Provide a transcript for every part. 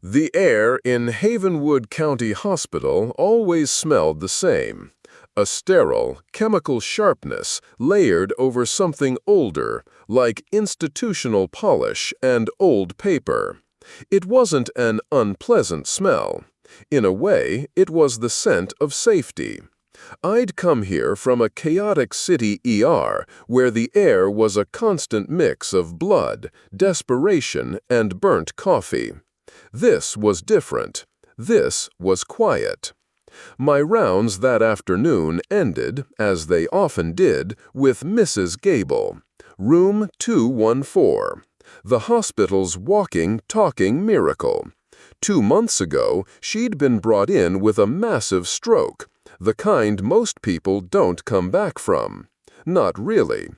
The air in Havenwood County Hospital always smelled the same. A sterile, chemical sharpness layered over something older, like institutional polish and old paper. It wasn't an unpleasant smell. In a way, it was the scent of safety. I'd come here from a chaotic city ER where the air was a constant mix of blood, desperation, and burnt coffee. This was different. This was quiet. My rounds that afternoon ended, as they often did, with Mrs. Gable, room 214, the hospital's walking, talking miracle. 2 months ago, she'd been brought in with a massive stroke, the kind most people don't come back from. Not really.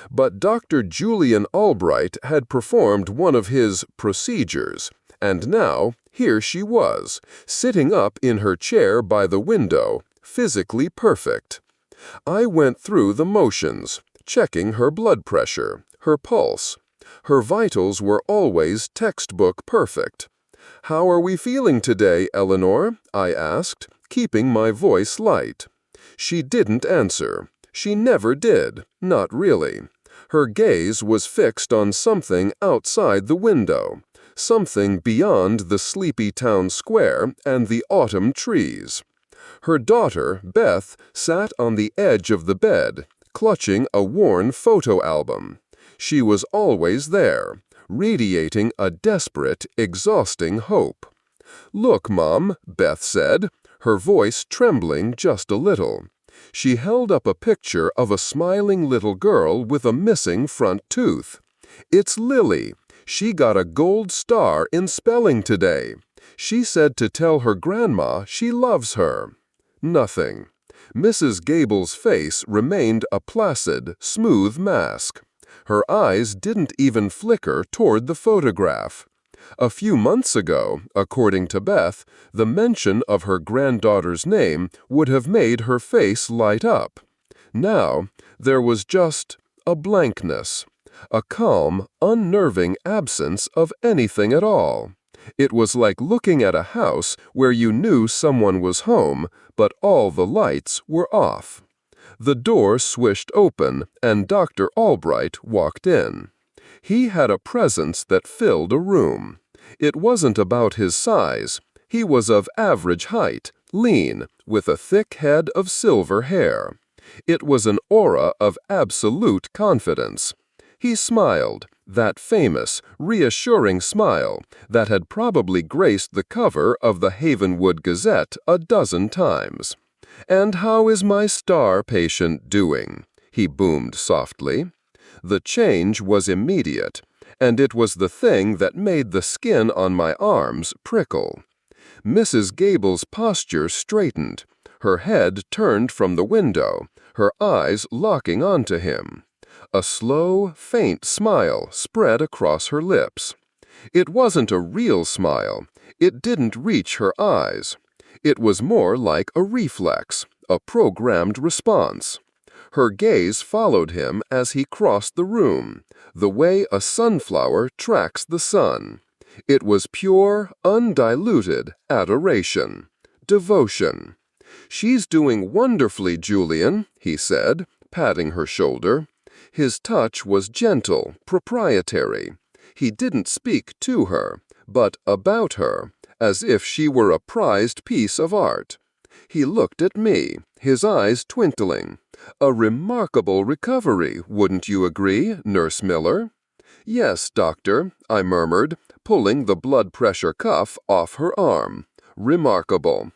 But Dr. Julian Albright had performed one of his procedures, and now, here she was, sitting up in her chair by the window, physically perfect. I went through the motions, checking her blood pressure, her pulse. Her vitals were always textbook perfect. "How are we feeling today, Eleanor?" I asked, keeping my voice light. She didn't answer. She never did, not really. Her gaze was fixed on something outside the window, something beyond the sleepy town square and the autumn trees. Her daughter, Beth, sat on the edge of the bed, clutching a worn photo album. She was always there, radiating a desperate, exhausting hope. "Look, Mom," Beth said, her voice trembling just a little. She held up a picture of a smiling little girl with a missing front tooth. "It's Lily. She got a gold star in spelling today. She said to tell her grandma she loves her." Nothing. Mrs. Gable's face remained a placid, smooth mask. Her eyes didn't even flicker toward the photograph. A few months ago, according to Beth, the mention of her granddaughter's name would have made her face light up. Now, there was just a blankness, a calm, unnerving absence of anything at all. It was like looking at a house where you knew someone was home, but all the lights were off. The door swished open, and Dr. Albright walked in. He had a presence that filled a room. It wasn't about his size. He was of average height, lean, with a thick head of silver hair. It was an aura of absolute confidence. He smiled, that famous, reassuring smile that had probably graced the cover of the Havenwood Gazette a dozen times. "And how is my star patient doing?" he boomed softly. The change was immediate, and it was the thing that made the skin on my arms prickle. Mrs. Gable's posture straightened, her head turned from the window, her eyes locking onto him. A slow, faint smile spread across her lips. It wasn't a real smile. It didn't reach her eyes. It was more like a reflex, a programmed response. Her gaze followed him as he crossed the room, the way a sunflower tracks the sun. It was pure, undiluted adoration, devotion. "She's doing wonderfully, Julian," he said, patting her shoulder. His touch was gentle, proprietary. He didn't speak to her, but about her, as if she were a prized piece of art. He looked at me, his eyes twinkling. "A remarkable recovery, wouldn't you agree, Nurse Miller?" "Yes, doctor," I murmured, pulling the blood pressure cuff off her arm. "Remarkable."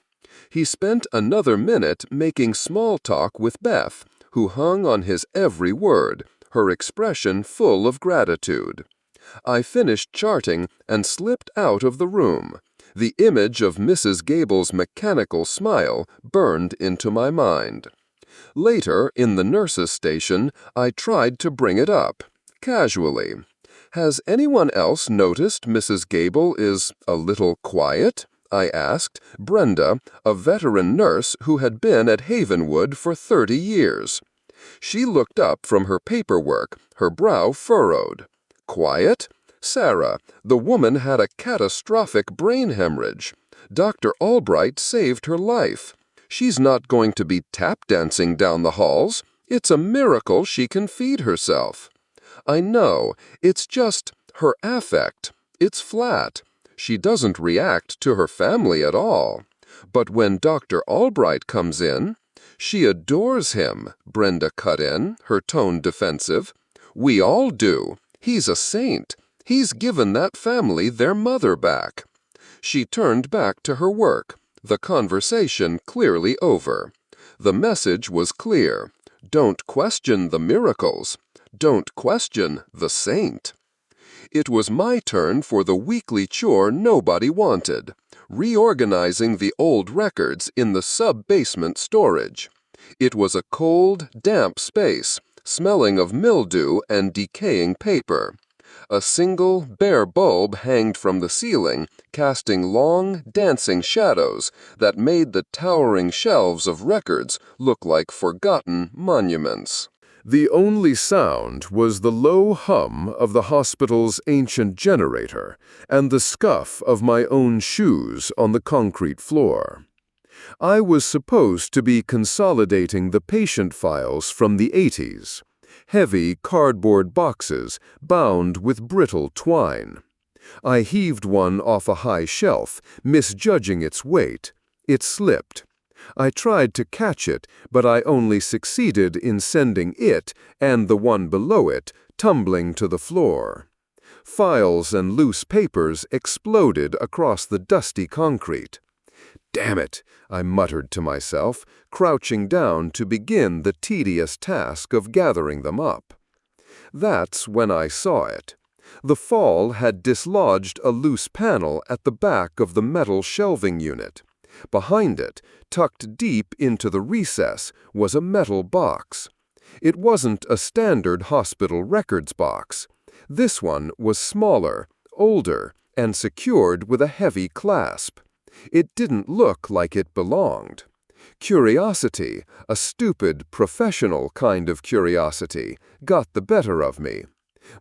He spent another minute making small talk with Beth, who hung on his every word, her expression full of gratitude. I finished charting and slipped out of the room. The image of Mrs. Gable's mechanical smile burned into my mind. Later, in the nurse's station, I tried to bring it up, casually. "Has anyone else noticed Mrs. Gable is a little quiet?" I asked Brenda, a veteran nurse who had been at Havenwood for 30 years. She looked up from her paperwork, her brow furrowed. "Quiet? Sarah, the woman had a catastrophic brain hemorrhage. Dr. Albright saved her life. She's not going to be tap dancing down the halls. It's a miracle she can feed herself. I know, it's just her affect. It's flat. She doesn't react to her family at all. But when Dr. Albright comes in, she adores him, Brenda cut in, her tone defensive. We all do. He's a saint. He's given that family their mother back. She turned back to her work, the conversation clearly over. The message was clear. Don't question the miracles. Don't question the saint. It was my turn for the weekly chore nobody wanted, reorganizing the old records in the sub-basement storage. It was a cold, damp space, smelling of mildew and decaying paper. A single, bare bulb hanged from the ceiling, casting long, dancing shadows that made the towering shelves of records look like forgotten monuments. The only sound was the low hum of the hospital's ancient generator and the scuff of my own shoes on the concrete floor. I was supposed to be consolidating the patient files from the 80s. Heavy cardboard boxes bound with brittle twine. I heaved one off a high shelf, misjudging its weight. It slipped. I tried to catch it, but I only succeeded in sending it, and the one below it, tumbling to the floor. Files and loose papers exploded across the dusty concrete. "Damn it," I muttered to myself, crouching down to begin the tedious task of gathering them up. That's when I saw it. The fall had dislodged a loose panel at the back of the metal shelving unit. Behind it, tucked deep into the recess, was a metal box. It wasn't a standard hospital records box. This one was smaller, older, and secured with a heavy clasp. It didn't look like it belonged. Curiosity, a stupid, professional kind of curiosity, got the better of me.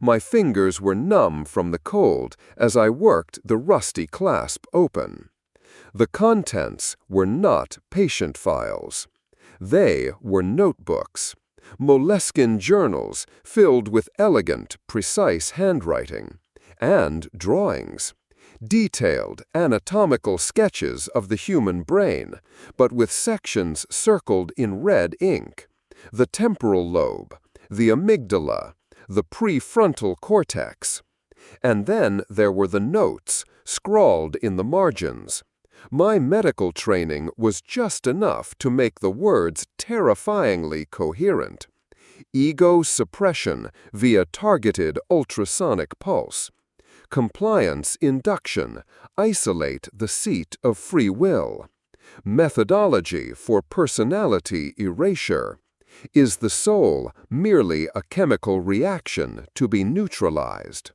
My fingers were numb from the cold as I worked the rusty clasp open. The contents were not patient files. They were notebooks, moleskin journals filled with elegant, precise handwriting, and drawings. Detailed, anatomical sketches of the human brain, but with sections circled in red ink. The temporal lobe, the amygdala, the prefrontal cortex. And then there were the notes, scrawled in the margins. My medical training was just enough to make the words terrifyingly coherent. Ego suppression via targeted ultrasonic pulse. Compliance induction, isolate the seat of free will. Methodology for personality erasure. Is the soul merely a chemical reaction to be neutralized?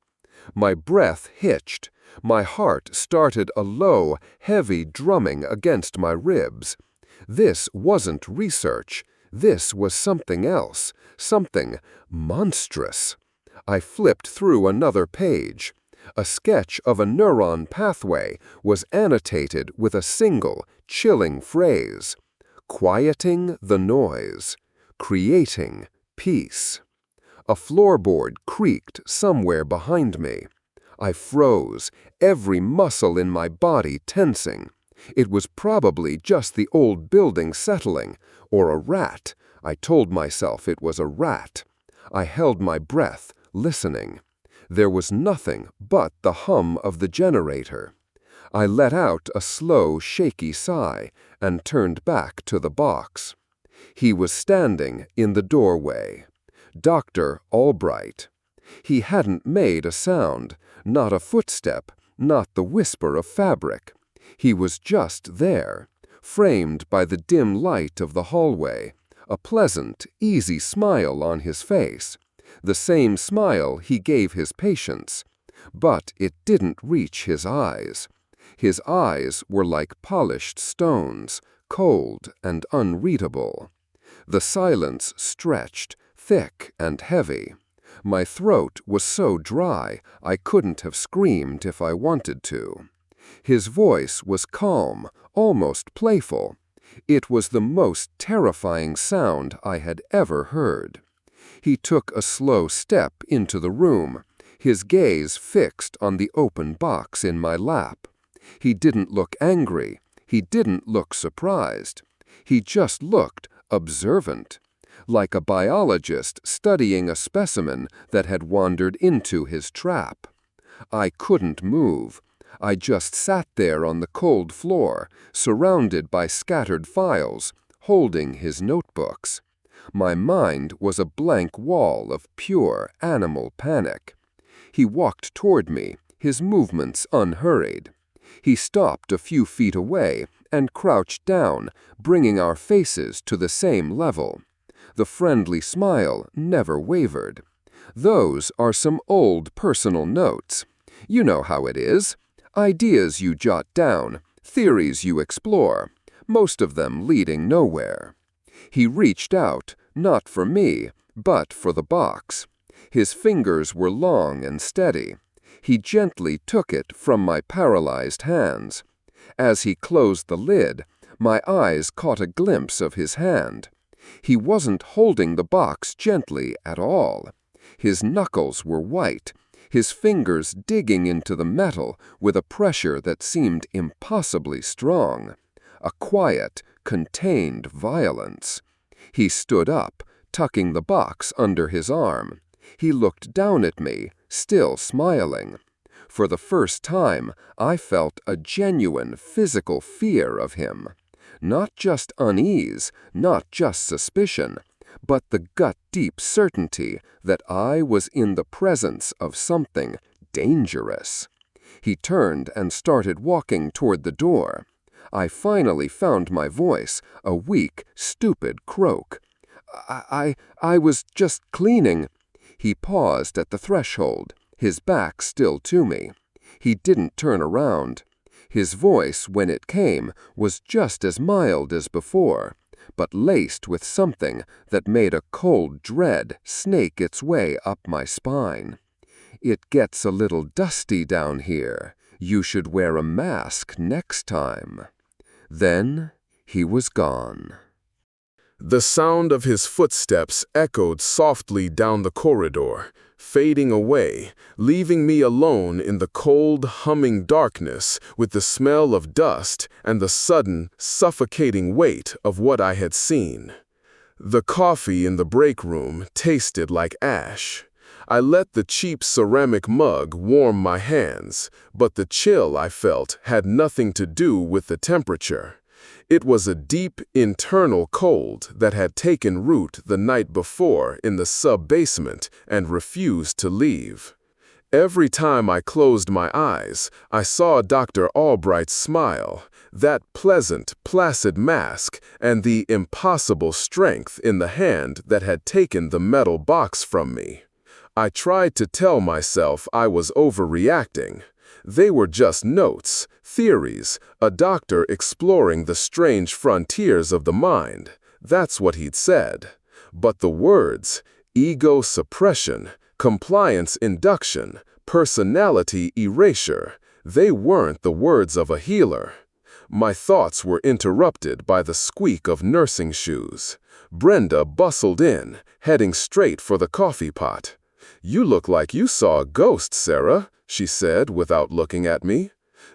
My breath hitched. My heart started a low, heavy drumming against my ribs. This wasn't research. This was something else, something monstrous. I flipped through another page. A sketch of a neuron pathway was annotated with a single, chilling phrase. Quieting the noise. Creating peace. A floorboard creaked somewhere behind me. I froze, every muscle in my body tensing. It was probably just the old building settling, or a rat. I told myself it was a rat. I held my breath, listening. There was nothing but the hum of the generator. I let out a slow, shaky sigh and turned back to the box. He was standing in the doorway. Dr. Albright. He hadn't made a sound, not a footstep, not the whisper of fabric. He was just there, framed by the dim light of the hallway, a pleasant, easy smile on his face. The same smile he gave his patients, but it didn't reach his eyes. His eyes were like polished stones, cold and unreadable. The silence stretched, thick and heavy. My throat was so dry I couldn't have screamed if I wanted to. His voice was calm, almost playful. It was the most terrifying sound I had ever heard. He took a slow step into the room, his gaze fixed on the open box in my lap. He didn't look angry. He didn't look surprised. He just looked observant, like a biologist studying a specimen that had wandered into his trap. I couldn't move. I just sat there on the cold floor, surrounded by scattered files, holding his notebooks. My mind was a blank wall of pure animal panic. He walked toward me, his movements unhurried. He stopped a few feet away and crouched down, bringing our faces to the same level. The friendly smile never wavered. Those are some old personal notes. You know how it is. Ideas you jot down, theories you explore, most of them leading nowhere. He reached out, not for me, but for the box. His fingers were long and steady. He gently took it from my paralyzed hands. As he closed the lid, my eyes caught a glimpse of his hand. He wasn't holding the box gently at all. His knuckles were white, his fingers digging into the metal with a pressure that seemed impossibly strong. A quiet, contained violence. He stood up, tucking the box under his arm. He looked down at me, still smiling. For the first time, I felt a genuine physical fear of him. Not just unease, not just suspicion, but the gut-deep certainty that I was in the presence of something dangerous. He turned and started walking toward the door. I finally found my voice, a weak, stupid croak. I was just cleaning." He paused at the threshold, his back still to me. He didn't turn around. His voice, when it came, was just as mild as before, but laced with something that made a cold dread snake its way up my spine. "It gets a little dusty down here. You should wear a mask next time." Then he was gone. The sound of his footsteps echoed softly down the corridor, fading away, leaving me alone in the cold, humming darkness with the smell of dust and the sudden, suffocating weight of what I had seen. The coffee in the break room tasted like ash. I let the cheap ceramic mug warm my hands, but the chill I felt had nothing to do with the temperature. It was a deep, internal cold that had taken root the night before in the sub-basement and refused to leave. Every time I closed my eyes, I saw Dr. Albright's smile, that pleasant, placid mask, and the impossible strength in the hand that had taken the metal box from me. I tried to tell myself I was overreacting. They were just notes, theories, a doctor exploring the strange frontiers of the mind. That's what he'd said. But the words, ego suppression, compliance induction, personality erasure, they weren't the words of a healer. My thoughts were interrupted by the squeak of nursing shoes. Brenda bustled in, heading straight for the coffee pot. "You look like you saw a ghost, Sarah," she said without looking at me.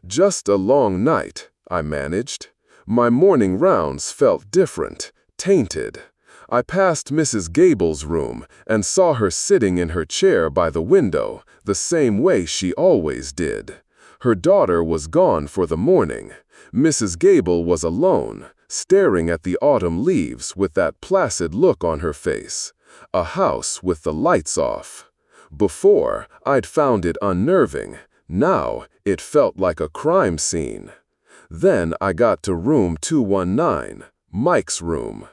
"Just a long night," I managed. My morning rounds felt different, tainted. I passed Mrs. Gable's room and saw her sitting in her chair by the window, the same way she always did. Her daughter was gone for the morning. Mrs. Gable was alone, staring at the autumn leaves with that placid look on her face. A house with the lights off. Before, I'd found it unnerving. Now, it felt like a crime scene. Then I got to room 219, Mike's room.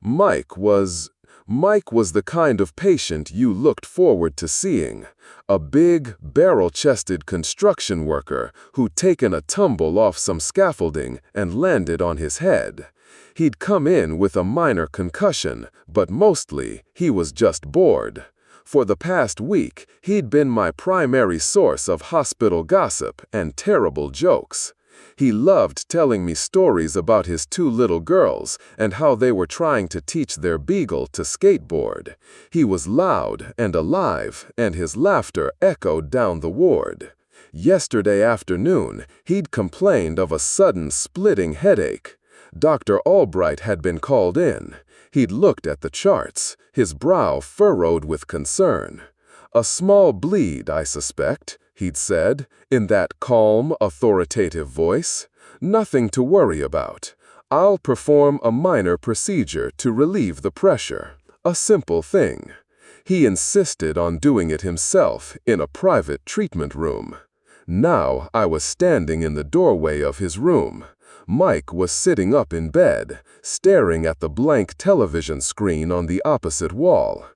Mike was the kind of patient you looked forward to seeing. A big, barrel-chested construction worker who'd taken a tumble off some scaffolding and landed on his head. He'd come in with a minor concussion, but mostly he was just bored. For the past week, he'd been my primary source of hospital gossip and terrible jokes. He loved telling me stories about his 2 little girls and how they were trying to teach their beagle to skateboard. He was loud and alive, and his laughter echoed down the ward. Yesterday afternoon, he'd complained of a sudden splitting headache. Dr. Albright had been called in. He'd looked at the charts, his brow furrowed with concern. "A small bleed, I suspect," he'd said, in that calm, authoritative voice. "Nothing to worry about. I'll perform a minor procedure to relieve the pressure. A simple thing." He insisted on doing it himself in a private treatment room. Now I was standing in the doorway of his room. Mike was sitting up in bed, staring at the blank television screen on the opposite wall.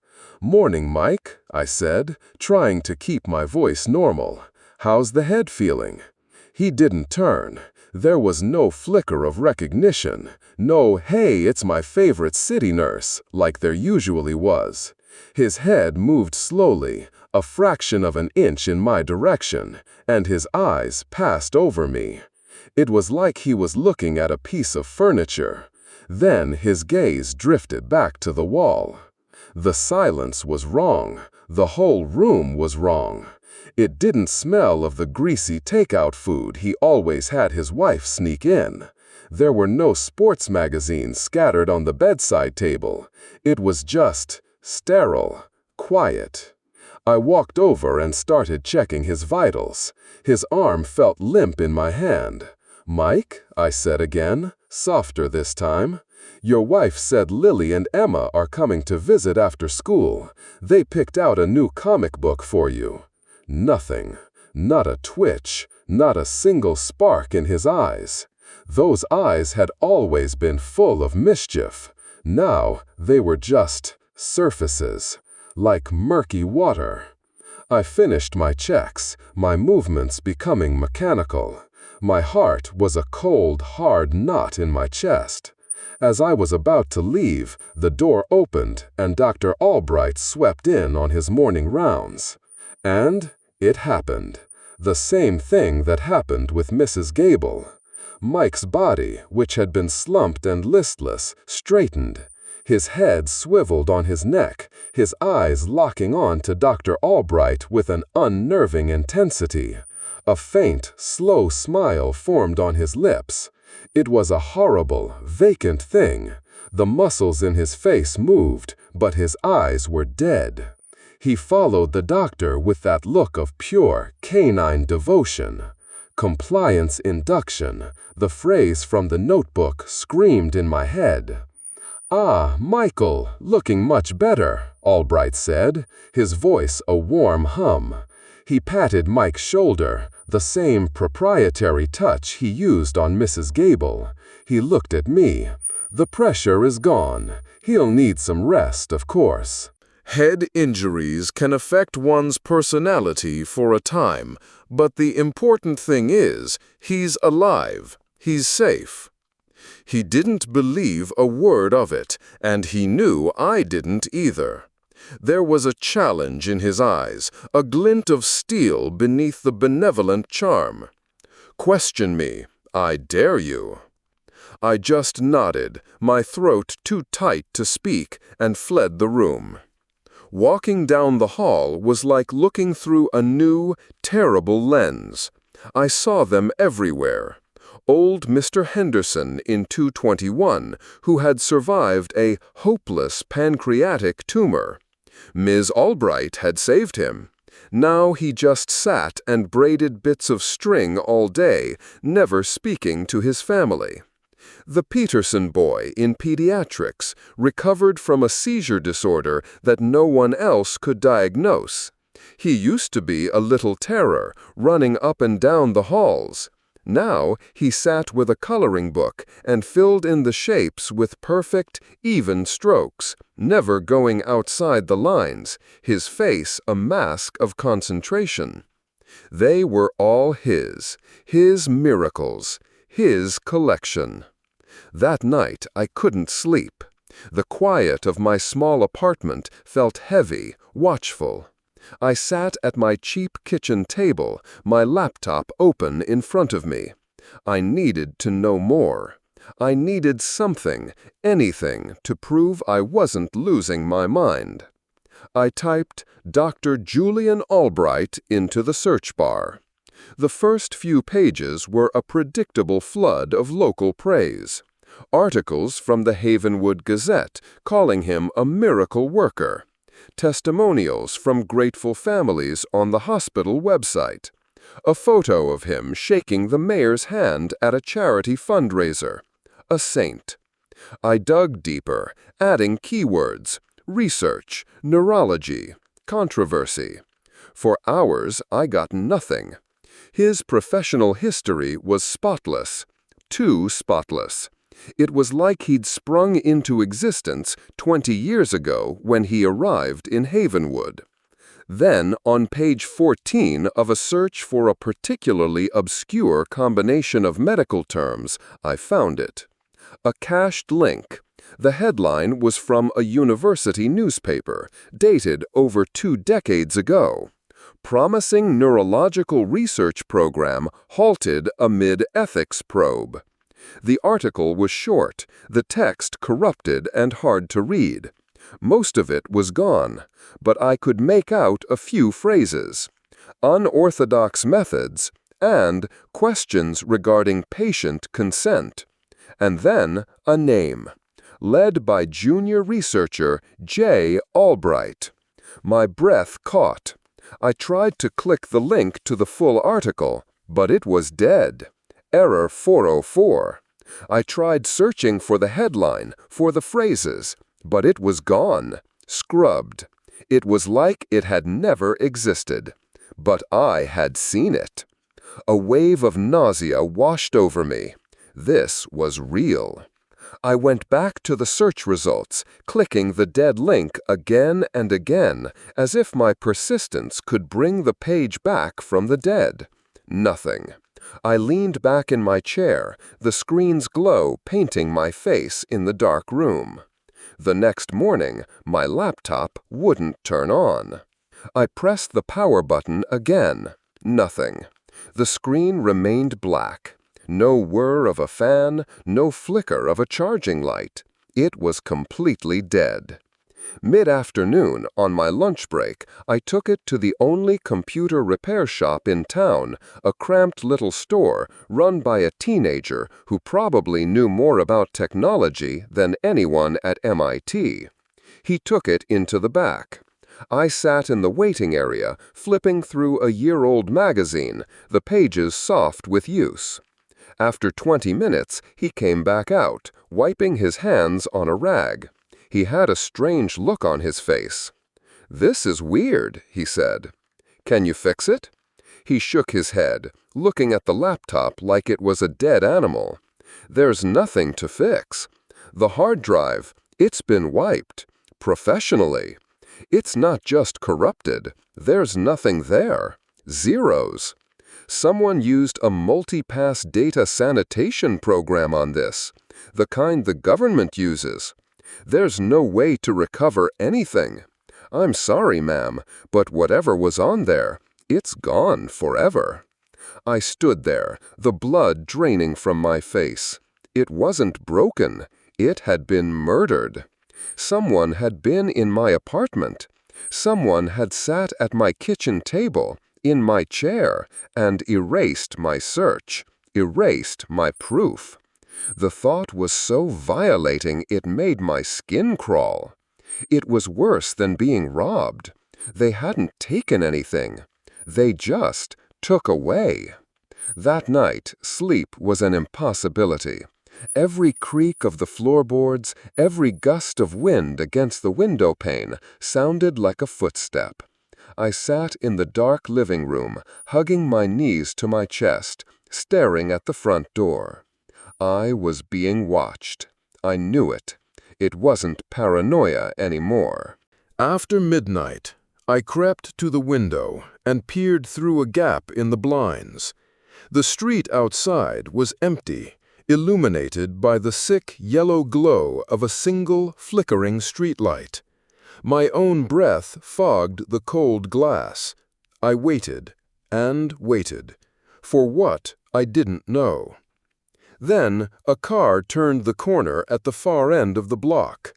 "Morning, Mike," I said, trying to keep my voice normal. "How's the head feeling?" He didn't turn. There was no flicker of recognition, no "hey, it's my favorite city nurse," like there usually was. His head moved slowly, a fraction of an inch in my direction, and his eyes passed over me. It was like he was looking at a piece of furniture. Then his gaze drifted back to the wall. The silence was wrong. The whole room was wrong. It didn't smell of the greasy takeout food he always had his wife sneak in. There were no sports magazines scattered on the bedside table. It was just sterile, quiet. I walked over and started checking his vitals. His arm felt limp in my hand. "Mike," I said again, softer this time. "Your wife said Lily and Emma are coming to visit after school. They picked out a new comic book for you." Nothing. Not a twitch. Not a single spark in his eyes. Those eyes had always been full of mischief. Now they were just surfaces, like murky water. I finished my checks, my movements becoming mechanical. My heart was a cold, hard knot in my chest. As I was about to leave, the door opened and Dr. Albright swept in on his morning rounds. And it happened. The same thing that happened with Mrs. Gable. Mike's body, which had been slumped and listless, straightened. His head swiveled on his neck, his eyes locking on to Dr. Albright with an unnerving intensity. A faint, slow smile formed on his lips. It was a horrible, vacant thing. The muscles in his face moved, but his eyes were dead. He followed the doctor with that look of pure, canine devotion. Compliance induction, the phrase from the notebook, screamed in my head. "Ah, Michael, looking much better," Albright said, his voice a warm hum. He patted Mike's shoulder, the same proprietary touch he used on Mrs. Gable. He looked at me. "The pressure is gone. He'll need some rest, of course." Head injuries can affect one's personality for a time, but the important thing is, he's alive. He's safe. He didn't believe a word of it, and he knew I didn't either. There was a challenge in his eyes, a glint of steel beneath the benevolent charm. "Question me. I dare you." I just nodded, my throat too tight to speak, and fled the room. Walking down the hall was like looking through a new, terrible lens. I saw them everywhere. Old Mr. Henderson in 221, who had survived a hopeless pancreatic tumor. Ms. Albright had saved him. Now he just sat and braided bits of string all day, never speaking to his family. The Peterson boy in pediatrics recovered from a seizure disorder that no one else could diagnose. He used to be a little terror, running up and down the halls. Now he sat with a coloring book and filled in the shapes with perfect, even strokes, never going outside the lines, his face a mask of concentration. They were all his miracles, his collection. That night I couldn't sleep. The quiet of my small apartment felt heavy, watchful. I sat at my cheap kitchen table, my laptop open in front of me. I needed to know more. I needed something, anything, to prove I wasn't losing my mind. I typed Dr. Julian Albright into the search bar. The first few pages were a predictable flood of local praise. Articles from the Havenwood Gazette calling him a miracle worker. Testimonials from grateful families on the hospital website. A photo of him shaking the mayor's hand at a charity fundraiser. A saint. I dug deeper, adding keywords: research, neurology, controversy. For hours, I got nothing. His professional history was spotless. Too spotless. It was like he'd sprung into existence 20 years ago when he arrived in Havenwood. Then, on page 14 of a search for a particularly obscure combination of medical terms, I found it. A cached link. The headline was from a university newspaper, dated over 2 decades ago. Promising neurological research program halted amid ethics probe. The article was short, the text corrupted and hard to read. Most of it was gone, but I could make out a few phrases. Unorthodox methods and questions regarding patient consent. And then a name. Led by junior researcher J. Albright. My breath caught. I tried to click the link to the full article, but it was dead. Error 404. I tried searching for the headline, for the phrases, but it was gone, scrubbed. It was like it had never existed. But I had seen it. A wave of nausea washed over me. This was real. I went back to the search results, clicking the dead link again and again, as if my persistence could bring the page back from the dead. Nothing. I leaned back in my chair, the screen's glow painting my face in the dark room. The next morning, my laptop wouldn't turn on. I pressed the power button again. Nothing. The screen remained black. No whir of a fan, no flicker of a charging light. It was completely dead. Mid-afternoon, on my lunch break, I took it to the only computer repair shop in town, a cramped little store run by a teenager who probably knew more about technology than anyone at MIT. He took it into the back. I sat in the waiting area, flipping through a year-old magazine, the pages soft with use. After 20 minutes, he came back out, wiping his hands on a rag. He had a strange look on his face. "This is weird," he said. "Can you fix it?" He shook his head, looking at the laptop like it was a dead animal. "There's nothing to fix. The hard drive, it's been wiped. Professionally. It's not just corrupted. There's nothing there. Zeros. Someone used a multi-pass data sanitation program on this, the kind the government uses. There's no way to recover anything. I'm sorry, ma'am, but whatever was on there, it's gone forever." I stood there, the blood draining from my face. It wasn't broken. It had been murdered. Someone had been in my apartment. Someone had sat at my kitchen table, in my chair, and erased my search, erased my proof. The thought was so violating it made my skin crawl. It was worse than being robbed. They hadn't taken anything. They just took away. That night, sleep was an impossibility. Every creak of the floorboards, every gust of wind against the window pane sounded like a footstep. I sat in the dark living room, hugging my knees to my chest, staring at the front door. I was being watched. I knew it. It wasn't paranoia anymore. After midnight, I crept to the window and peered through a gap in the blinds. The street outside was empty, illuminated by the sick yellow glow of a single flickering streetlight. My own breath fogged the cold glass. I waited and waited. For what, I didn't know. Then a car turned the corner at the far end of the block.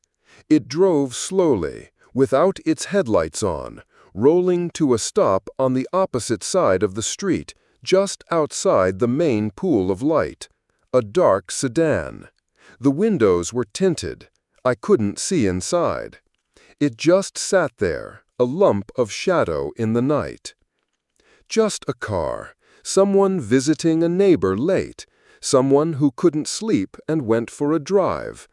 It drove slowly, without its headlights on, rolling to a stop on the opposite side of the street, just outside the main pool of light. A dark sedan. The windows were tinted. I couldn't see inside. It just sat there, a lump of shadow in the night. Just a car. Someone visiting a neighbor late. Someone who couldn't sleep and went for a drive.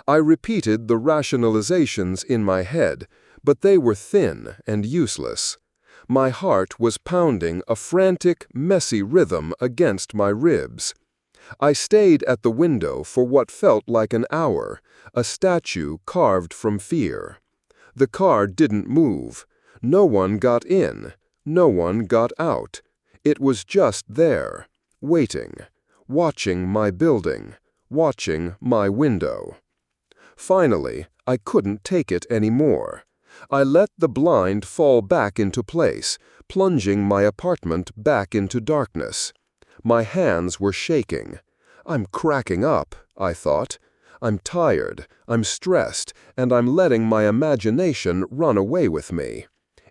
I repeated the rationalizations in my head, but they were thin and useless. My heart was pounding a frantic, messy rhythm against my ribs. I stayed at the window for what felt like an hour, a statue carved from fear. The car didn't move. No one got in. No one got out. It was just there, waiting, watching my building, watching my window. Finally, I couldn't take it anymore. I let the blind fall back into place, plunging my apartment back into darkness. My hands were shaking. I'm cracking up, I thought. I'm tired, I'm stressed, and I'm letting my imagination run away with me.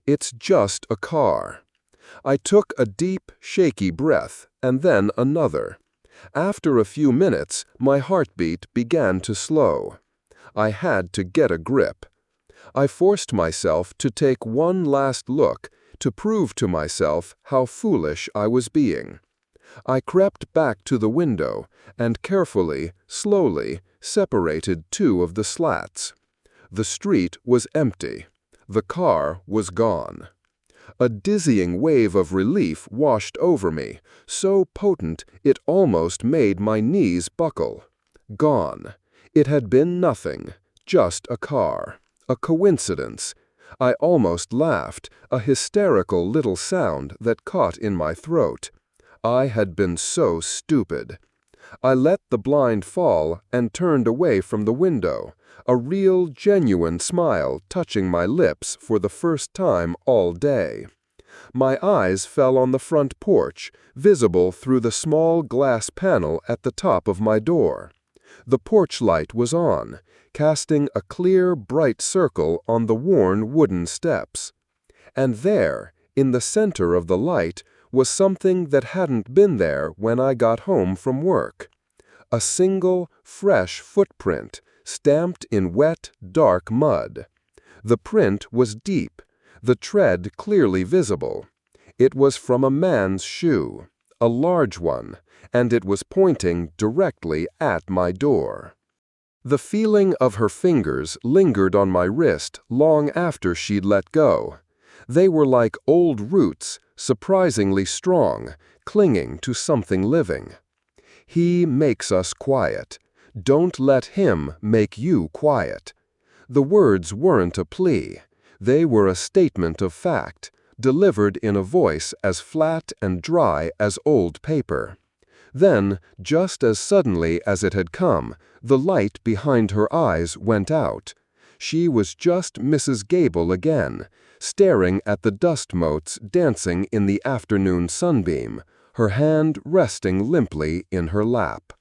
It's just a car. I took a deep, shaky breath, and then another. After a few minutes, my heartbeat began to slow. I had to get a grip. I forced myself to take one last look, to prove to myself how foolish I was being. I crept back to the window and carefully, slowly, separated two of the slats. The street was empty. The car was gone. A dizzying wave of relief washed over me, so potent it almost made my knees buckle. Gone. It had been nothing, just a car, a coincidence. I almost laughed, a hysterical little sound that caught in my throat. I had been so stupid. I let the blind fall and turned away from the window, a real, genuine smile touching my lips for the first time all day. My eyes fell on the front porch, visible through the small glass panel at the top of my door. The porch light was on, casting a clear, bright circle on the worn wooden steps. And there, in the center of the light, was something that hadn't been there when I got home from work. A single, fresh footprint, stamped in wet, dark mud. The print was deep, the tread clearly visible. It was from a man's shoe, a large one, and it was pointing directly at my door. The feeling of her fingers lingered on my wrist long after she'd let go. They were like old roots, surprisingly strong, clinging to something living. He makes us quiet. Don't let him make you quiet. The words weren't a plea. They were a statement of fact, delivered in a voice as flat and dry as old paper. Then, just as suddenly as it had come, the light behind her eyes went out. She was just Mrs. Gable again, staring at the dust motes dancing in the afternoon sunbeam, her hand resting limply in her lap.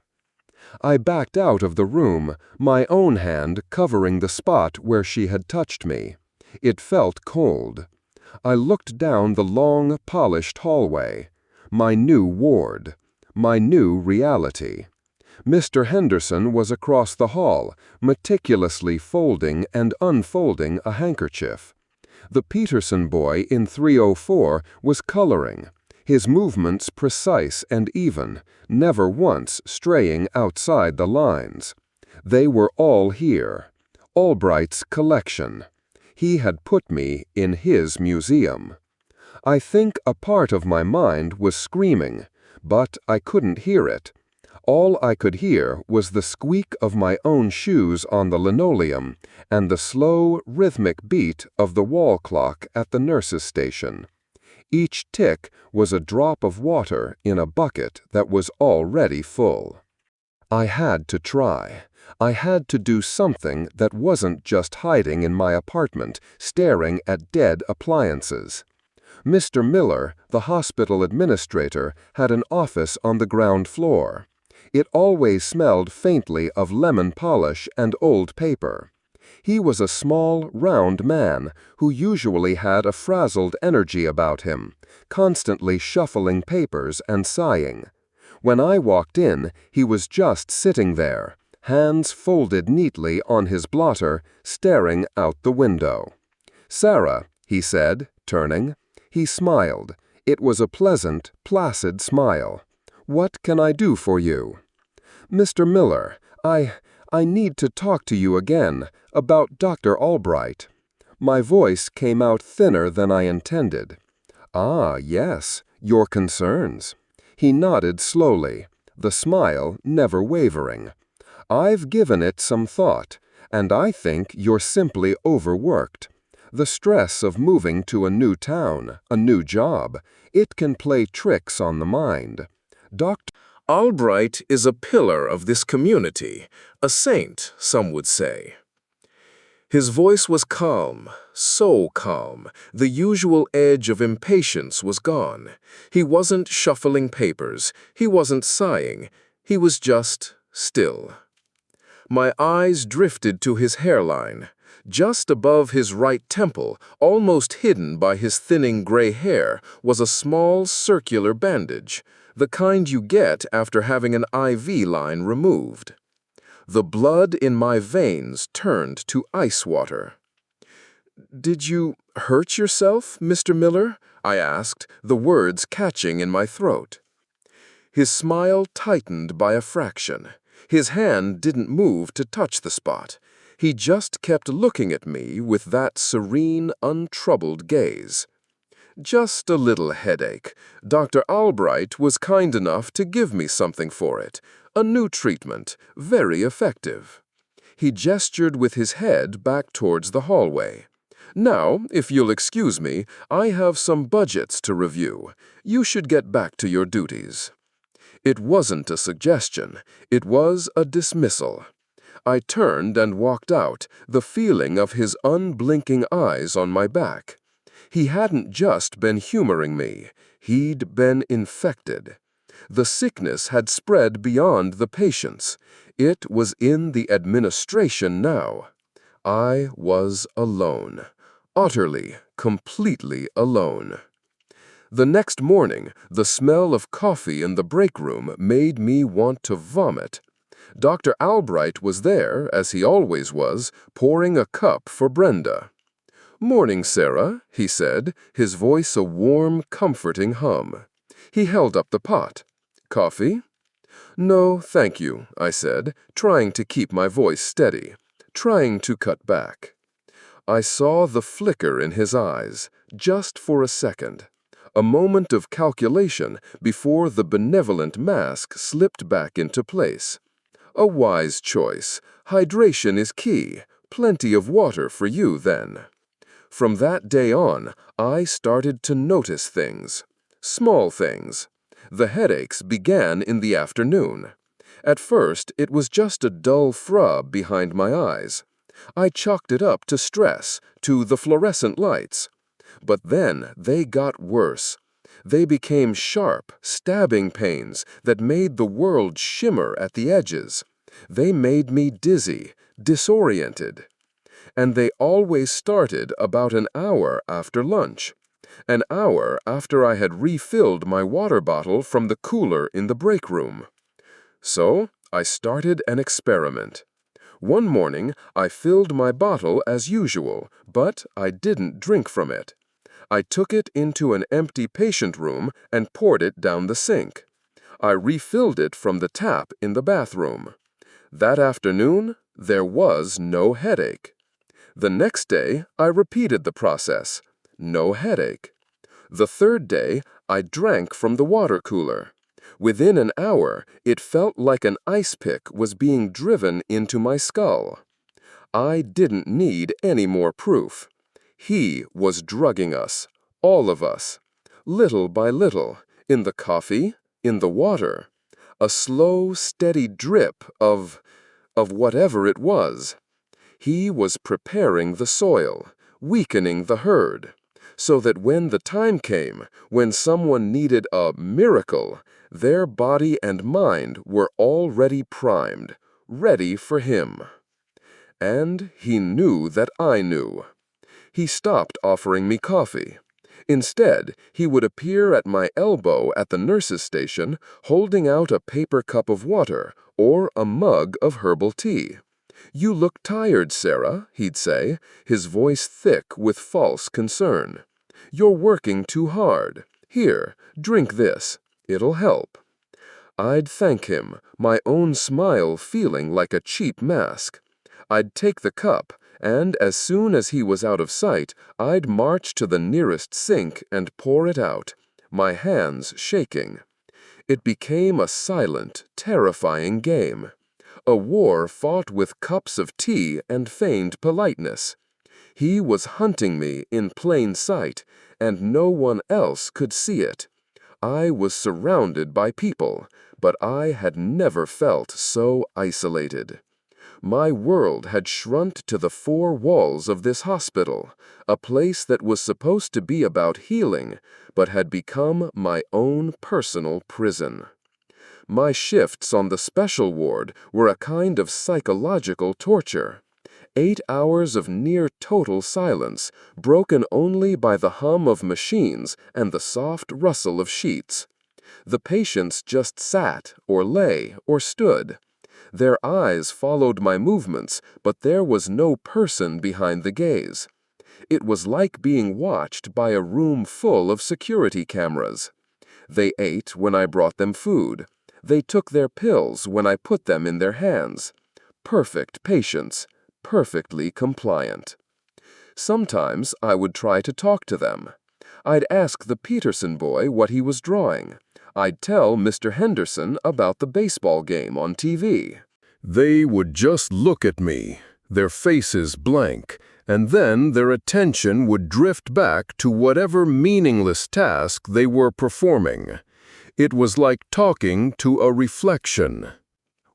I backed out of the room, my own hand covering the spot where she had touched me. It felt cold. I looked down the long, polished hallway. My new ward. My new reality. Mr. Henderson was across the hall, meticulously folding and unfolding a handkerchief. The Peterson boy in 304 was coloring, his movements precise and even, never once straying outside the lines. They were all here. Albright's collection. He had put me in his museum. I think a part of my mind was screaming, but I couldn't hear it. All I could hear was the squeak of my own shoes on the linoleum and the slow, rhythmic beat of the wall clock at the nurse's station. Each tick was a drop of water in a bucket that was already full. I had to try. I had to do something that wasn't just hiding in my apartment, staring at dead appliances. Mr. Miller, the hospital administrator, had an office on the ground floor. It always smelled faintly of lemon polish and old paper. He was a small, round man who usually had a frazzled energy about him, constantly shuffling papers and sighing. When I walked in, he was just sitting there, hands folded neatly on his blotter, staring out the window. "Sarah," he said, turning. He smiled. It was a pleasant, placid smile. "What can I do for you?" "Mr. Miller, I need to talk to you again about Dr. Albright." My voice came out thinner than I intended. "Ah, yes, your concerns." He nodded slowly, the smile never wavering. "I've given it some thought, and I think you're simply overworked. The stress of moving to a new town, a new job, it can play tricks on the mind. Dr. Albright is a pillar of this community, a saint, some would say. His voice was calm, so calm, the usual edge of impatience was gone. He wasn't shuffling papers, he wasn't sighing, he was just still. My eyes drifted to his hairline. Just above his right temple, almost hidden by his thinning gray hair, was a small circular bandage, the kind you get after having an IV line removed. The blood in my veins turned to ice water. "Did you hurt yourself, Mr. Miller?" I asked, the words catching in my throat. His smile tightened by a fraction. His hand didn't move to touch the spot. He just kept looking at me with that serene, untroubled gaze. "Just a little headache. Dr. Albright was kind enough to give me something for it. A new treatment, very effective." He gestured with his head back towards the hallway. "Now, if you'll excuse me, I have some budgets to review. You should get back to your duties." It wasn't a suggestion. It was a dismissal. I turned and walked out, the feeling of his unblinking eyes on my back. He hadn't just been humoring me. He'd been infected. The sickness had spread beyond the patients. It was in the administration now. I was alone. Utterly, completely alone. The next morning, the smell of coffee in the break room made me want to vomit. Dr. Albright was there, as he always was, pouring a cup for Brenda. "Morning, Sarah," he said, his voice a warm, comforting hum. He held up the pot. "Coffee?" "No, thank you," I said, trying to keep my voice steady, trying to cut back. I saw the flicker in his eyes, just for a second. A moment of calculation before the benevolent mask slipped back into place. A wise choice. Hydration is key. Plenty of water for you, then. From that day on, I started to notice things. Small things. The headaches began in the afternoon. At first, it was just a dull throb behind my eyes. I chalked it up to stress, to the fluorescent lights. But then they got worse. They became sharp, stabbing pains that made the world shimmer at the edges. They made me dizzy, disoriented. And they always started about an hour after lunch. An hour after I had refilled my water bottle from the cooler in the break room. So I started an experiment. One morning, I filled my bottle as usual, but I didn't drink from it. I took it into an empty patient room and poured it down the sink. I refilled it from the tap in the bathroom. That afternoon, there was no headache. The next day, I repeated the process. No headache. The third day, I drank from the water cooler. Within an hour, it felt like an ice pick was being driven into my skull. I didn't need any more proof. He was drugging us, all of us. Little by little, in the coffee, in the water. a slow, steady drip of whatever it was. He was preparing the soil, weakening the herd, so that when the time came, when someone needed a miracle, their body and mind were already primed, ready for him. And he knew that I knew. He stopped offering me coffee. Instead, he would appear at my elbow at the nurse's station, holding out a paper cup of water or a mug of herbal tea. "You look tired, Sarah," he'd say, his voice thick with false concern. "You're working too hard. Here, drink this. It'll help." I'd thank him, my own smile feeling like a cheap mask. I'd take the cup, and as soon as he was out of sight, I'd march to the nearest sink and pour it out, my hands shaking. It became a silent, terrifying game. A war fought with cups of tea and feigned politeness. He was hunting me in plain sight, and no one else could see it. I was surrounded by people, but I had never felt so isolated. My world had shrunk to the four walls of this hospital, a place that was supposed to be about healing, but had become my own personal prison. My shifts on the special ward were a kind of psychological torture. 8 hours of near-total silence, broken only by the hum of machines and the soft rustle of sheets. The patients just sat, or lay, or stood. Their eyes followed my movements, but there was no person behind the gaze. It was like being watched by a room full of security cameras. They ate when I brought them food. They took their pills when I put them in their hands. Perfect patients, perfectly compliant. Sometimes I would try to talk to them. I'd ask the Peterson boy what he was drawing. I'd tell Mr. Henderson about the baseball game on TV. They would just look at me, their faces blank, and then their attention would drift back to whatever meaningless task they were performing. It was like talking to a reflection.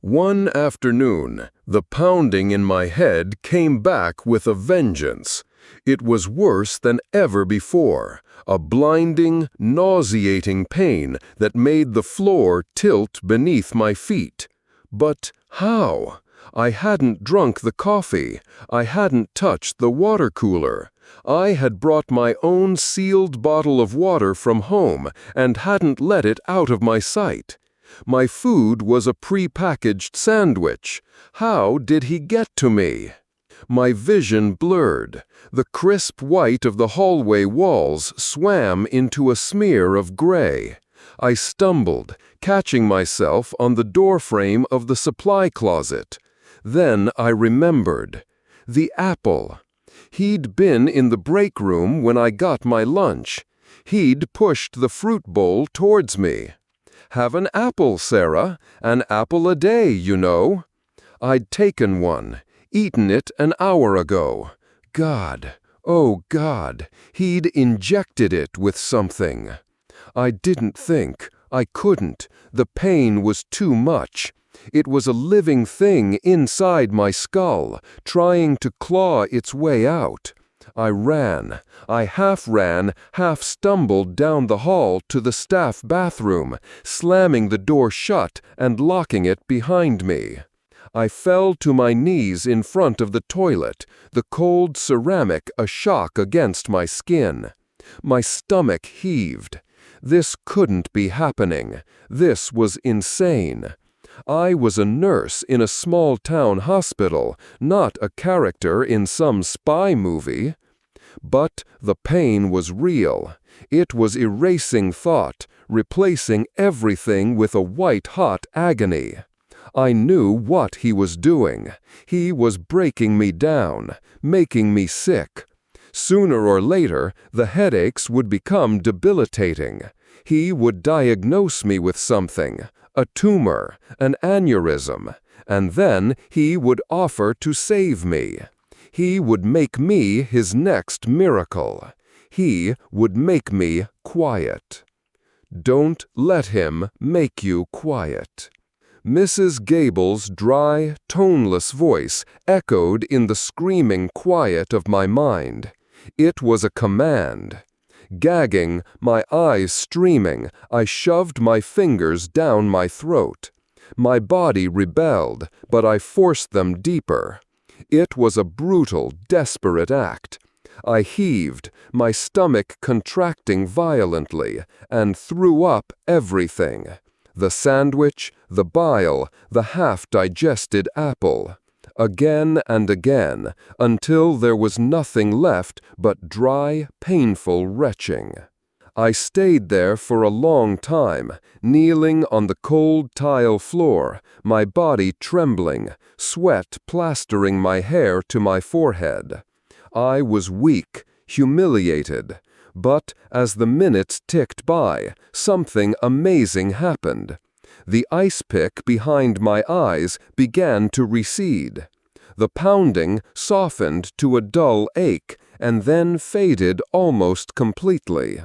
One afternoon, the pounding in my head came back with a vengeance. It was worse than ever before, a blinding, nauseating pain that made the floor tilt beneath my feet. But how? I hadn't drunk the coffee. I hadn't touched the water cooler. I had brought my own sealed bottle of water from home and hadn't let it out of my sight. My food was a pre-packaged sandwich. How did he get to me? My vision blurred. The crisp white of the hallway walls swam into a smear of gray. I stumbled, catching myself on the doorframe of the supply closet. Then I remembered. The apple. He'd been in the break room when I got my lunch. He'd pushed the fruit bowl towards me. "Have an apple, Sarah. An apple a day, you know." I'd taken one, eaten it an hour ago. God, oh God, he'd injected it with something. I didn't think. I couldn't. The pain was too much. It was a living thing inside my skull, trying to claw its way out. I ran. I half ran, half stumbled down the hall to the staff bathroom, slamming the door shut and locking it behind me. I fell to my knees in front of the toilet, the cold ceramic a shock against my skin. My stomach heaved. This couldn't be happening. This was insane. I was a nurse in a small-town hospital, not a character in some spy movie. But the pain was real. It was erasing thought, replacing everything with a white-hot agony. I knew what he was doing. He was breaking me down, making me sick. Sooner or later, the headaches would become debilitating. He would diagnose me with something, a tumor, an aneurysm, and then he would offer to save me. He would make me his next miracle. He would make me quiet. Don't let him make you quiet. Mrs. Gable's dry, toneless voice echoed in the screaming quiet of my mind. It was a command. Gagging, my eyes streaming, I shoved my fingers down my throat. My body rebelled, but I forced them deeper. It was a brutal, desperate act. I heaved, my stomach contracting violently, and threw up everything. The sandwich, the bile, the half-digested apple. Again and again, until there was nothing left but dry, painful retching. I stayed there for a long time, kneeling on the cold tile floor, my body trembling, sweat plastering my hair to my forehead. I was weak, humiliated, but as the minutes ticked by, something amazing happened. The ice pick behind my eyes began to recede. The pounding softened to a dull ache and then faded almost completely.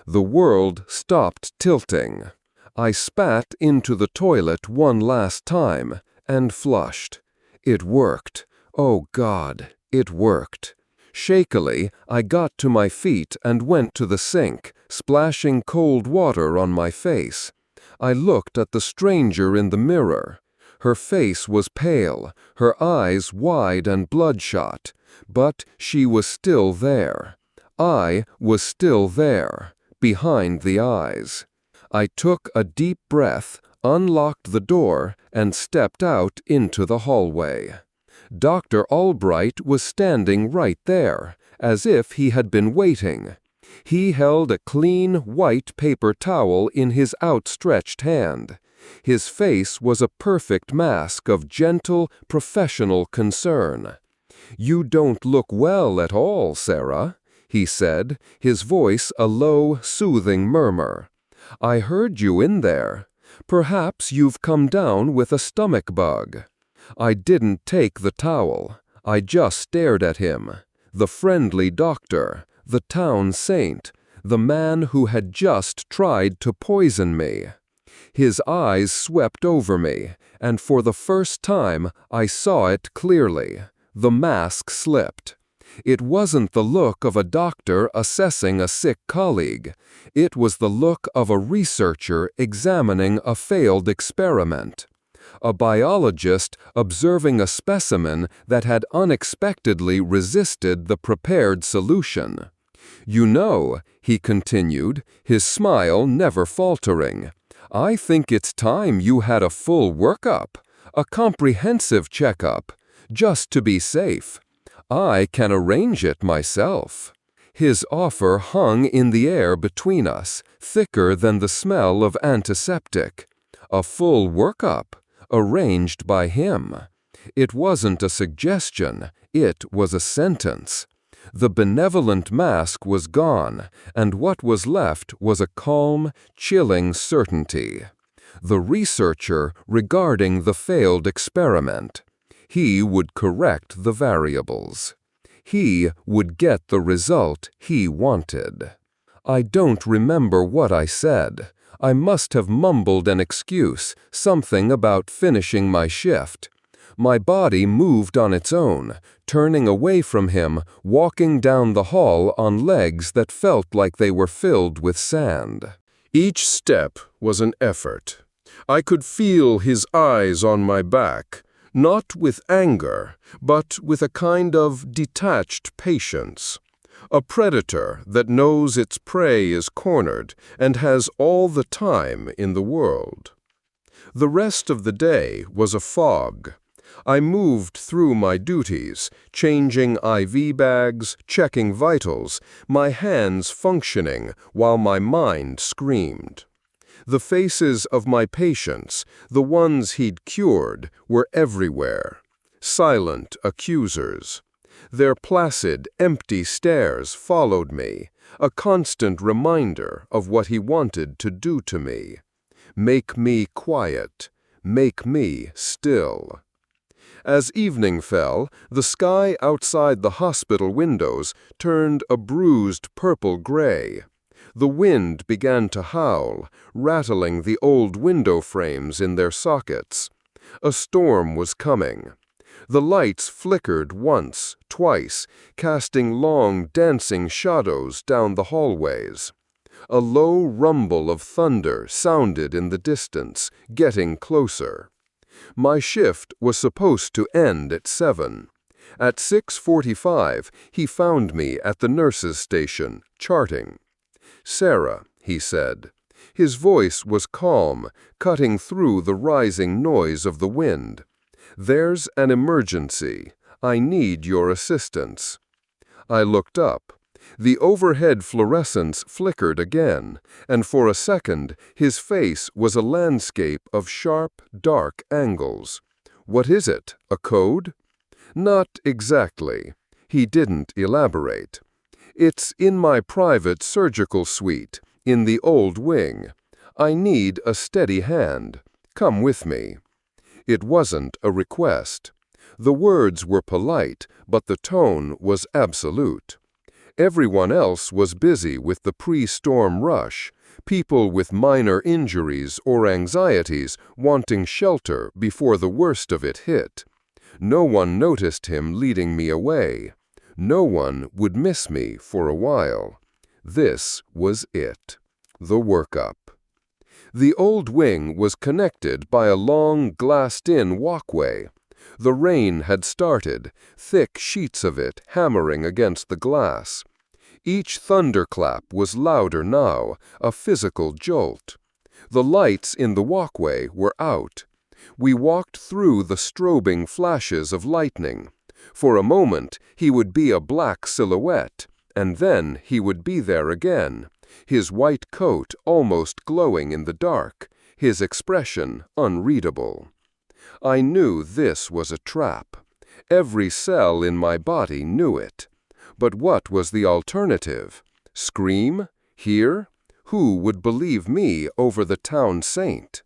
The world stopped tilting. I spat into the toilet one last time and flushed. It worked. Oh God, it worked. Shakily, I got to my feet and went to the sink, splashing cold water on my face. I looked at the stranger in the mirror. Her face was pale, her eyes wide and bloodshot, but she was still there. I was still there, behind the eyes. I took a deep breath, unlocked the door, and stepped out into the hallway. Dr. Albright was standing right there, as if he had been waiting. He held a clean, white paper towel in his outstretched hand. His face was a perfect mask of gentle, professional concern. "You don't look well at all, Sarah," he said, his voice a low, soothing murmur. "I heard you in there. Perhaps you've come down with a stomach bug." I didn't take the towel. I just stared at him. The friendly doctor, the town saint, the man who had just tried to poison me. His eyes swept over me, and for the first time I saw it clearly. The mask slipped. It wasn't the look of a doctor assessing a sick colleague. It was the look of a researcher examining a failed experiment. A biologist observing a specimen that had unexpectedly resisted the prepared solution. "You know," he continued, his smile never faltering, "I think it's time you had a full workup, a comprehensive checkup, just to be safe. I can arrange it myself." His offer hung in the air between us, thicker than the smell of antiseptic. A full workup, arranged by him. It wasn't a suggestion, it was a sentence. The benevolent mask was gone, and what was left was a calm, chilling certainty. The researcher regarding the failed experiment. He would correct the variables. He would get the result he wanted. I don't remember what I said. I must have mumbled an excuse, something about finishing my shift. My body moved on its own, turning away from him, walking down the hall on legs that felt like they were filled with sand. Each step was an effort. I could feel his eyes on my back, not with anger, but with a kind of detached patience. A predator that knows its prey is cornered and has all the time in the world. The rest of the day was a fog. I moved through my duties, changing IV bags, checking vitals, my hands functioning while my mind screamed. The faces of my patients, the ones he'd cured, were everywhere. Silent accusers. Their placid, empty stares followed me, a constant reminder of what he wanted to do to me. Make me quiet. Make me still. As evening fell, the sky outside the hospital windows turned a bruised purple-gray. The wind began to howl, rattling the old window frames in their sockets. A storm was coming. The lights flickered once, twice, casting long, dancing shadows down the hallways. A low rumble of thunder sounded in the distance, getting closer. My shift was supposed to end at 7. At 6:45, he found me at the nurse's station, charting. "Sarah," he said. His voice was calm, cutting through the rising noise of the wind. "There's an emergency. I need your assistance." I looked up. The overhead fluorescence flickered again, and for a second his face was a landscape of sharp, dark angles. "What is it? A code?" "Not exactly." He didn't elaborate. "It's in my private surgical suite, in the old wing. I need a steady hand. Come with me." It wasn't a request. The words were polite, but the tone was absolute. Everyone else was busy with the pre-storm rush, people with minor injuries or anxieties wanting shelter before the worst of it hit. No one noticed him leading me away. No one would miss me for a while. This was it. The workup. The old wing was connected by a long, glassed-in walkway. The rain had started, thick sheets of it hammering against the glass. Each thunderclap was louder now, a physical jolt. The lights in the walkway were out. We walked through the strobing flashes of lightning. For a moment, he would be a black silhouette, and then he would be there again, his white coat almost glowing in the dark, his expression unreadable. I knew this was a trap. Every cell in my body knew it. But what was the alternative? Scream? Here? Who would believe me over the town saint?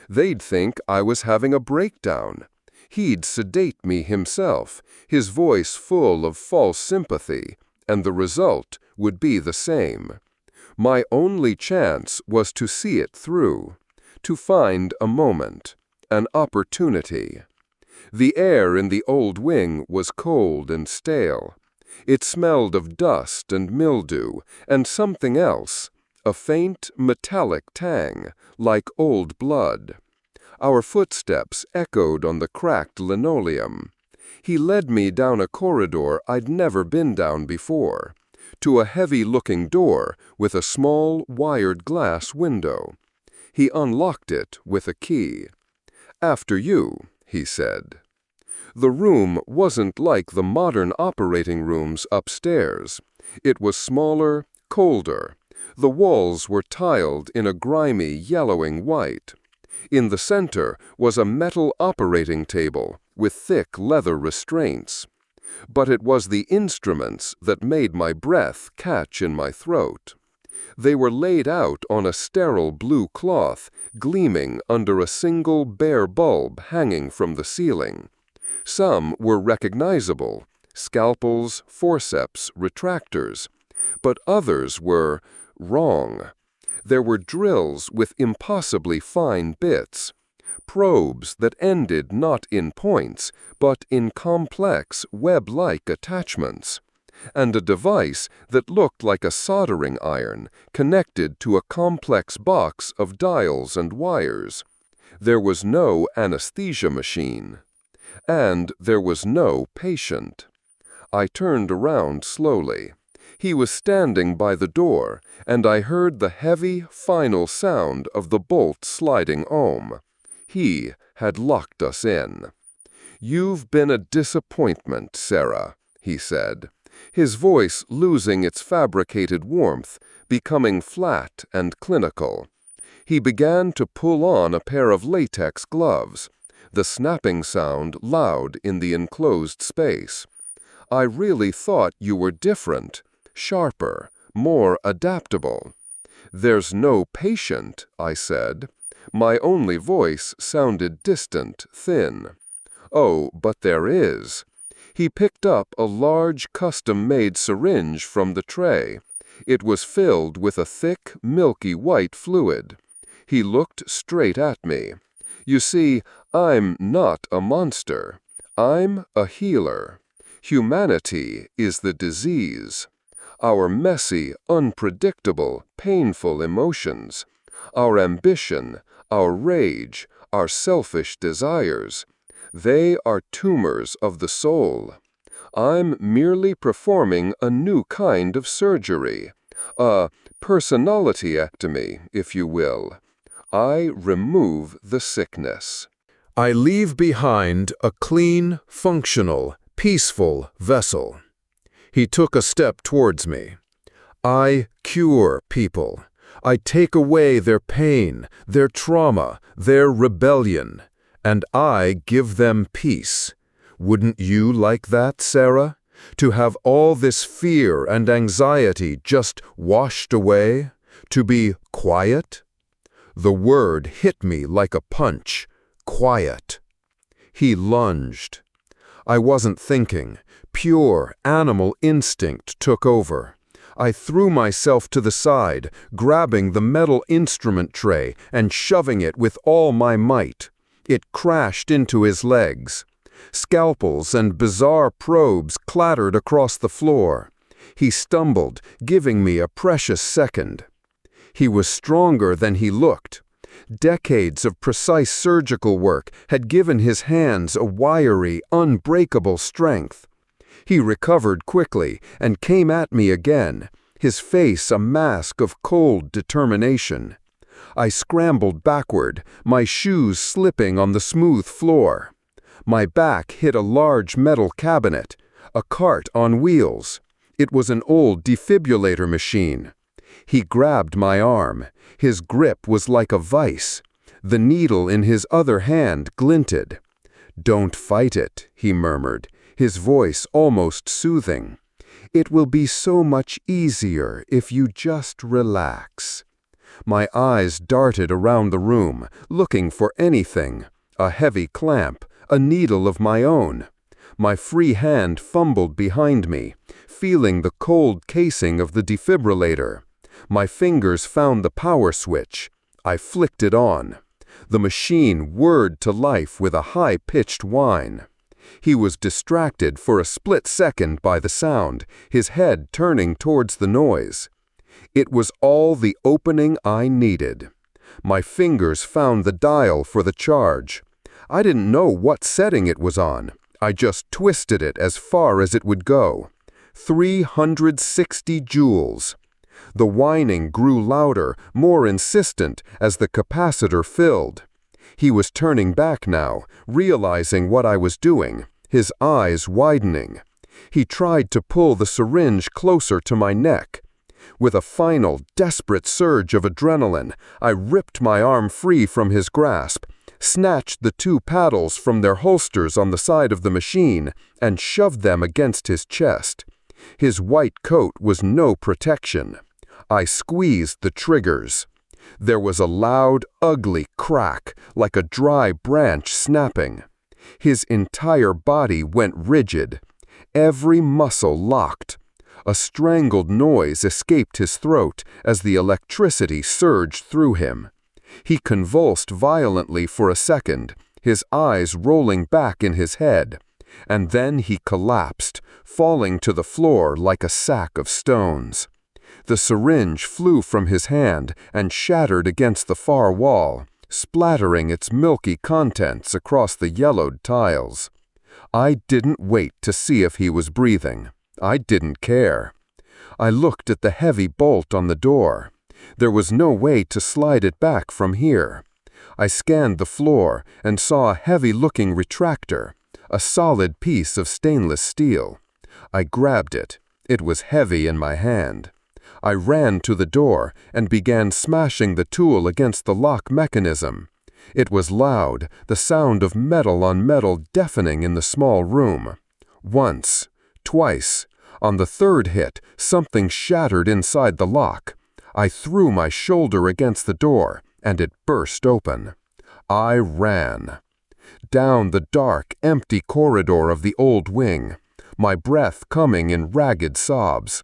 They'd think I was having a breakdown. He'd sedate me himself, his voice full of false sympathy, and the result would be the same. My only chance was to see it through, to find a moment, an opportunity. The air in the old wing was cold and stale. It smelled of dust and mildew and something else, a faint metallic tang, like old blood. Our footsteps echoed on the cracked linoleum. He led me down a corridor I'd never been down before, to a heavy-looking door with a small, wired glass window. He unlocked it with a key. "After you," he said. The room wasn't like the modern operating rooms upstairs. It was smaller, colder. The walls were tiled in a grimy, yellowing white. In the center was a metal operating table with thick leather restraints. But it was the instruments that made my breath catch in my throat. They were laid out on a sterile blue cloth, gleaming under a single bare bulb hanging from the ceiling. Some were recognizable, scalpels, forceps, retractors, but others were wrong. There were drills with impossibly fine bits, probes that ended not in points, but in complex, web-like attachments, and a device that looked like a soldering iron connected to a complex box of dials and wires. There was no anesthesia machine. And there was no patient. I turned around slowly. He was standing by the door, and I heard the heavy, final sound of the bolt sliding home. He had locked us in. "You've been a disappointment, Sarah," he said, his voice losing its fabricated warmth, becoming flat and clinical. He began to pull on a pair of latex gloves, the snapping sound loud in the enclosed space. "I really thought you were different, sharper, more adaptable." "There's no patient," I said. My only voice sounded distant, thin. "Oh, but there is." He picked up a large custom-made syringe from the tray. It was filled with a thick, milky white fluid. He looked straight at me. You see, I'm not a monster. I'm a healer. Humanity is the disease. Our messy, unpredictable, painful emotions, our ambition, our rage, our selfish desires, they are tumors of the soul. I'm merely performing a new kind of surgery, a personalityectomy, if you will. I remove the sickness. I leave behind a clean, functional, peaceful vessel. He took a step towards me. I cure people. I take away their pain, their trauma, their rebellion, and I give them peace. Wouldn't you like that, Sarah? To have all this fear and anxiety just washed away? To be quiet? The word hit me like a punch. Quiet. He lunged. I wasn't thinking. Pure animal instinct took over. I threw myself to the side, grabbing the metal instrument tray and shoving it with all my might. It crashed into his legs. Scalpels and bizarre probes clattered across the floor. He stumbled, giving me a precious second. He was stronger than he looked. Decades of precise surgical work had given his hands a wiry, unbreakable strength. He recovered quickly and came at me again, his face a mask of cold determination. I scrambled backward, my shoes slipping on the smooth floor. My back hit a large metal cabinet, a cart on wheels. It was an old defibrillator machine. He grabbed my arm. His grip was like a vice. The needle in his other hand glinted. "Don't fight it," he murmured, his voice almost soothing. "It will be so much easier if you just relax." My eyes darted around the room, looking for anything. A heavy clamp, a needle of my own. My free hand fumbled behind me, feeling the cold casing of the defibrillator. My fingers found the power switch. I flicked it on. The machine whirred to life with a high-pitched whine. He was distracted for a split second by the sound, his head turning towards the noise. It was all the opening I needed. My fingers found the dial for the charge. I didn't know what setting it was on. I just twisted it as far as it would go. 360 joules. The whining grew louder, more insistent, as the capacitor filled. He was turning back now, realizing what I was doing, his eyes widening. He tried to pull the syringe closer to my neck. With a final, desperate surge of adrenaline, I ripped my arm free from his grasp, snatched the two paddles from their holsters on the side of the machine, and shoved them against his chest. His white coat was no protection. I squeezed the triggers. There was a loud, ugly crack, like a dry branch snapping. His entire body went rigid. Every muscle locked. A strangled noise escaped his throat as the electricity surged through him. He convulsed violently for a second, his eyes rolling back in his head, and then he collapsed, falling to the floor like a sack of stones. The syringe flew from his hand and shattered against the far wall, splattering its milky contents across the yellowed tiles. I didn't wait to see if he was breathing. I didn't care. I looked at the heavy bolt on the door. There was no way to slide it back from here. I scanned the floor and saw a heavy-looking retractor, a solid piece of stainless steel. I grabbed it. It was heavy in my hand. I ran to the door and began smashing the tool against the lock mechanism. It was loud, the sound of metal on metal deafening in the small room. Once, twice. On the third hit, something shattered inside the lock. I threw my shoulder against the door, and it burst open. I ran. Down the dark, empty corridor of the old wing, my breath coming in ragged sobs.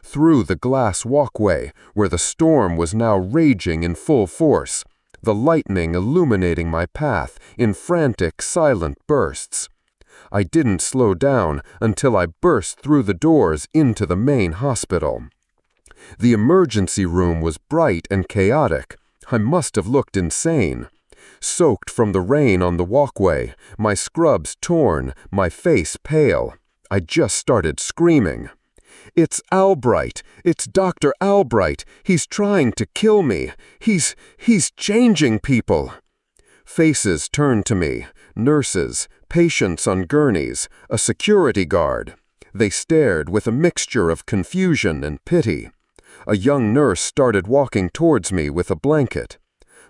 through the glass walkway where the storm was now raging in full force, the lightning illuminating my path in frantic, silent bursts. I didn't slow down until I burst through the doors into the main hospital. The emergency room was bright and chaotic. I must have looked insane. Soaked from the rain on the walkway, my scrubs torn, my face pale. I just started screaming. "It's Albright! It's Dr. Albright! He's trying to kill me! He's changing people!" Faces turned to me, nurses, patients on gurneys, a security guard. They stared with a mixture of confusion and pity. A young nurse started walking towards me with a blanket.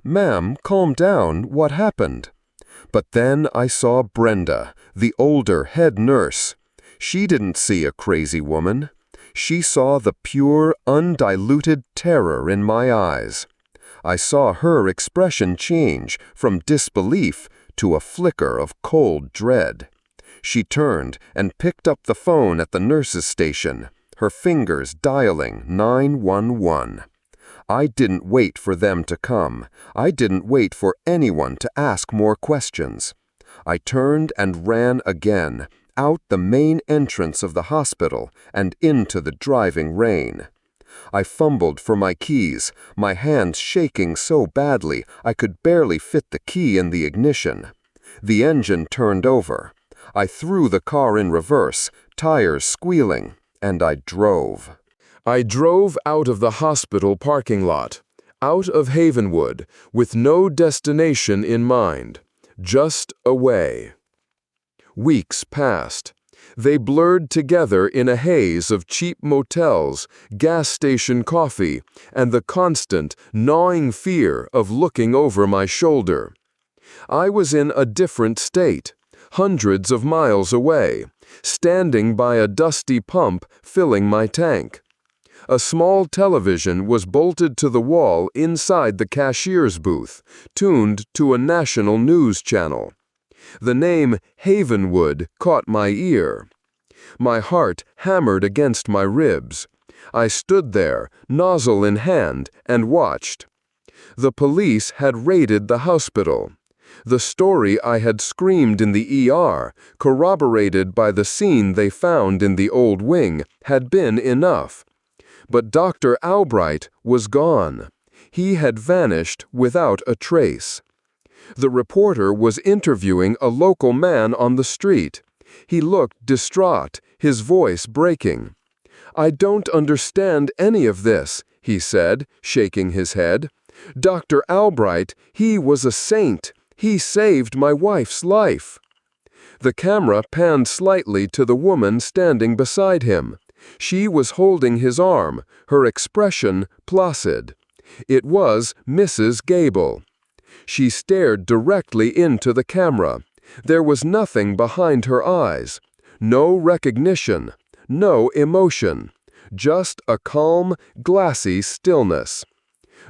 "Ma'am, calm down, what happened?" But then I saw Brenda, the older head nurse. She didn't see a crazy woman. She saw the pure, undiluted terror in my eyes. I saw her expression change from disbelief to a flicker of cold dread. She turned and picked up the phone at the nurse's station, her fingers dialing 911. I didn't wait for them to come. I didn't wait for anyone to ask more questions. I turned and ran again, out the main entrance of the hospital and into the driving rain. I fumbled for my keys, my hands shaking so badly I could barely fit the key in the ignition. The engine turned over. I threw the car in reverse, tires squealing, and I drove. I drove out of the hospital parking lot, out of Havenwood, with no destination in mind, just away. Weeks passed. They blurred together in a haze of cheap motels, gas station coffee, and the constant, gnawing fear of looking over my shoulder. I was in a different state, hundreds of miles away, standing by a dusty pump filling my tank. A small television was bolted to the wall inside the cashier's booth, tuned to a national news channel. The name Havenwood caught my ear. My heart hammered against my ribs. I stood there, nozzle in hand, and watched. The police had raided the hospital. The story I had screamed in the ER, corroborated by the scene they found in the old wing, had been enough. But Dr. Albright was gone. He had vanished without a trace. The reporter was interviewing a local man on the street. He looked distraught, his voice breaking. "I don't understand any of this," he said, shaking his head. "Dr. Albright, he was a saint. He saved my wife's life." The camera panned slightly to the woman standing beside him. She was holding his arm, her expression placid. It was Mrs. Gable. She stared directly into the camera. There was nothing behind her eyes. No recognition, no emotion. Just a calm, glassy stillness.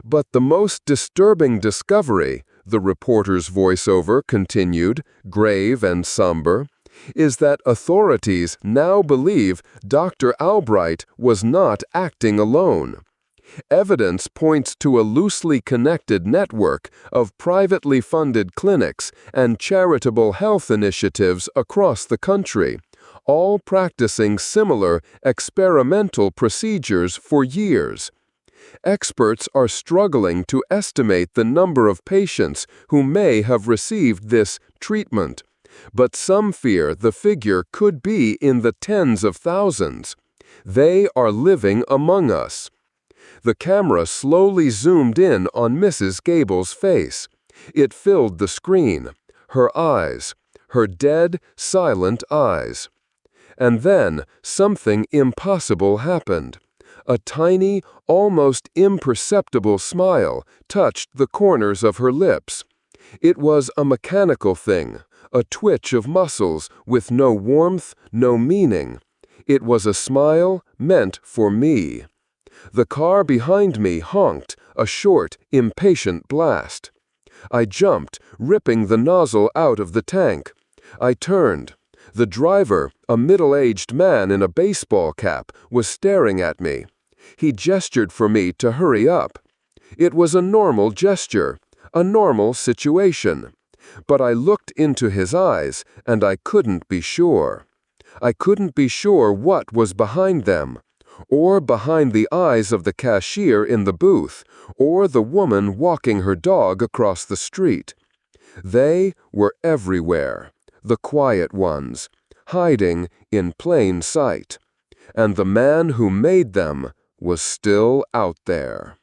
But the most disturbing discovery, the reporter's voiceover continued, grave and somber, is that authorities now believe Dr. Albright was not acting alone. Evidence points to a loosely connected network of privately funded clinics and charitable health initiatives across the country, all practicing similar experimental procedures for years. Experts are struggling to estimate the number of patients who may have received this treatment, but some fear the figure could be in the tens of thousands. They are living among us. The camera slowly zoomed in on Mrs. Gable's face. It filled the screen, her eyes, her dead, silent eyes. And then something impossible happened. A tiny, almost imperceptible smile touched the corners of her lips. It was a mechanical thing, a twitch of muscles with no warmth, no meaning. It was a smile meant for me. The car behind me honked, a short, impatient blast. I jumped, ripping the nozzle out of the tank. I turned. The driver, a middle-aged man in a baseball cap, was staring at me. He gestured for me to hurry up. It was a normal gesture, a normal situation. But I looked into his eyes, and I couldn't be sure. I couldn't be sure what was behind them, or behind the eyes of the cashier in the booth, or the woman walking her dog across the street. They were everywhere, the quiet ones, hiding in plain sight. And the man who made them was still out there.